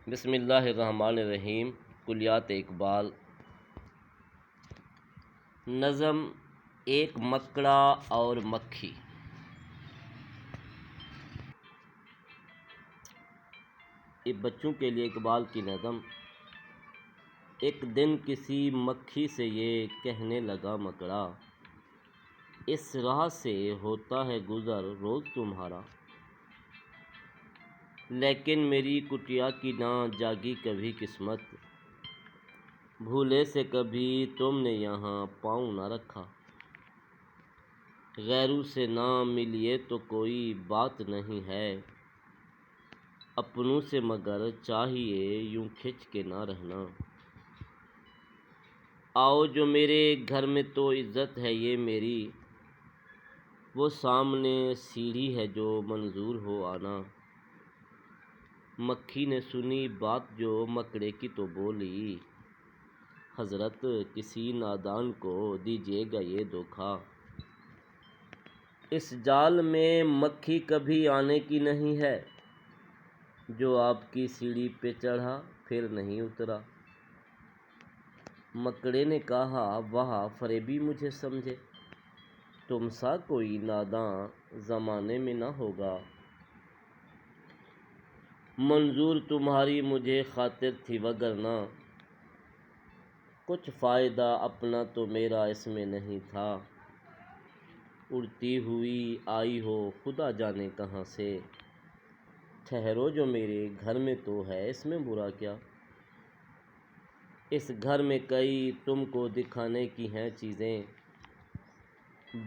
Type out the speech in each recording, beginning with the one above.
بسم اللہ الرحمن الرحیم۔ کلیات اقبال۔ نظم ایک مکڑا اور مکھی۔ یہ بچوں کے لیے اقبال کی نظم۔ ایک دن کسی مکھی سے یہ کہنے لگا مکڑا، اس راہ سے ہوتا ہے گزر روز تمہارا، لیکن میری کٹیا کی نہ جاگی کبھی قسمت، بھولے سے کبھی تم نے یہاں پاؤں نہ رکھا، غیروں سے نہ ملیے تو کوئی بات نہیں ہے، اپنوں سے مگر چاہیے یوں کھچ کے نہ رہنا، آؤ جو میرے گھر میں تو عزت ہے یہ میری، وہ سامنے سیڑھی ہے جو منظور ہو آنا۔ مکھی نے سنی بات جو مکڑے کی تو بولی، حضرت کسی نادان کو دیجیے گا یہ دھوکا، اس جال میں مکھی کبھی آنے کی نہیں ہے، جو آپ کی سیڑھی پہ چڑھا پھر نہیں اترا۔ مکڑے نے کہا واہ فریبی مجھے سمجھے، تم سا کوئی ناداں زمانے میں نہ ہوگا، منظور تمہاری مجھے خاطر تھی وگرنہ، کچھ فائدہ اپنا تو میرا اس میں نہیں تھا، اڑتی ہوئی آئی ہو خدا جانے کہاں سے، ٹھہرو جو میرے گھر میں تو ہے اس میں برا کیا، اس گھر میں کئی تم کو دکھانے کی ہیں چیزیں،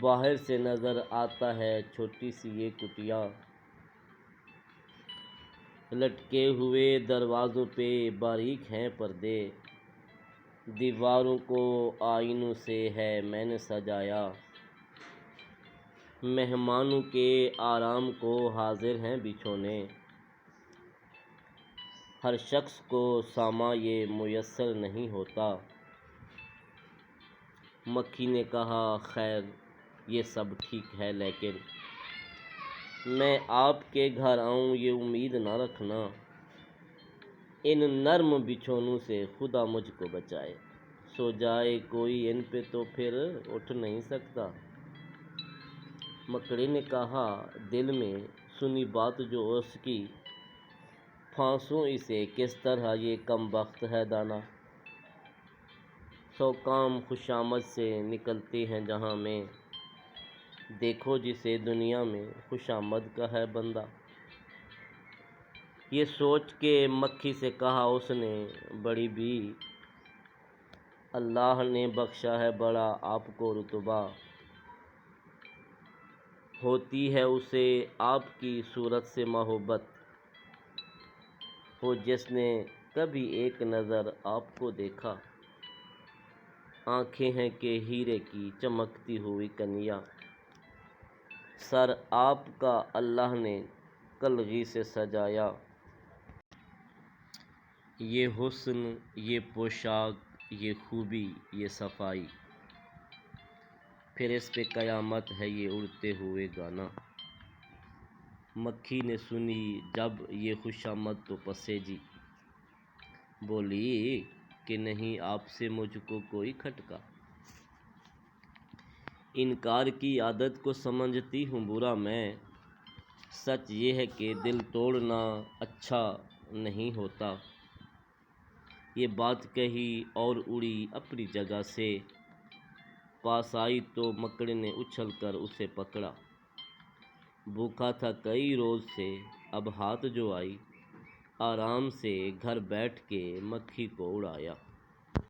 باہر سے نظر آتا ہے چھوٹی سی یہ کٹیا، لٹکے ہوئے دروازوں پہ باریک ہیں پردے، دیواروں کو آئینوں سے ہے میں نے سجایا، مہمانوں کے آرام کو حاضر ہیں بچھونے، ہر شخص کو ساما یہ میسر نہیں ہوتا۔ مکھی نے کہا خیر یہ سب ٹھیک ہے، لیکن میں آپ کے گھر آؤں یہ امید نہ رکھنا، ان نرم بچھونوں سے خدا مجھ کو بچائے، سو جائے کوئی ان پہ تو پھر اٹھ نہیں سکتا۔ مکڑے نے کہا دل میں سنی بات جو اس کی، پھانسوں اسے کس طرح یہ کم بخت ہے دانا، سو کام خوشامد سے نکلتے ہیں جہاں میں، دیکھو جسے دنیا میں خوشامد کا ہے بندہ۔ یہ سوچ کے مکھی سے کہا اس نے بڑی بھی، اللہ نے بخشا ہے بڑا آپ کو رتبہ، ہوتی ہے اسے آپ کی صورت سے محبت، ہو جس نے کبھی ایک نظر آپ کو دیکھا، آنکھیں ہیں کہ ہیرے کی چمکتی ہوئی کنیا، سر آپ کا اللہ نے کلغی سے سجایا، یہ حسن یہ پوشاک یہ خوبی یہ صفائی، پھر اس پہ قیامت ہے یہ اڑتے ہوئے گانا۔ مکھی نے سنی جب یہ خوشامد تو پسیجی، بولی کہ نہیں آپ سے مجھ کو کوئی کھٹکا، انکار کی عادت کو سمجھتی ہوں برا میں، سچ یہ ہے کہ دل توڑنا اچھا نہیں ہوتا، یہ بات کہی اور اڑی اپنی جگہ سے، پاس آئی تو مکڑے نے اچھل کر اسے پکڑا، بھوکا تھا کئی روز سے اب ہاتھ جو آئی، آرام سے گھر بیٹھ کے مکھی کو اڑایا۔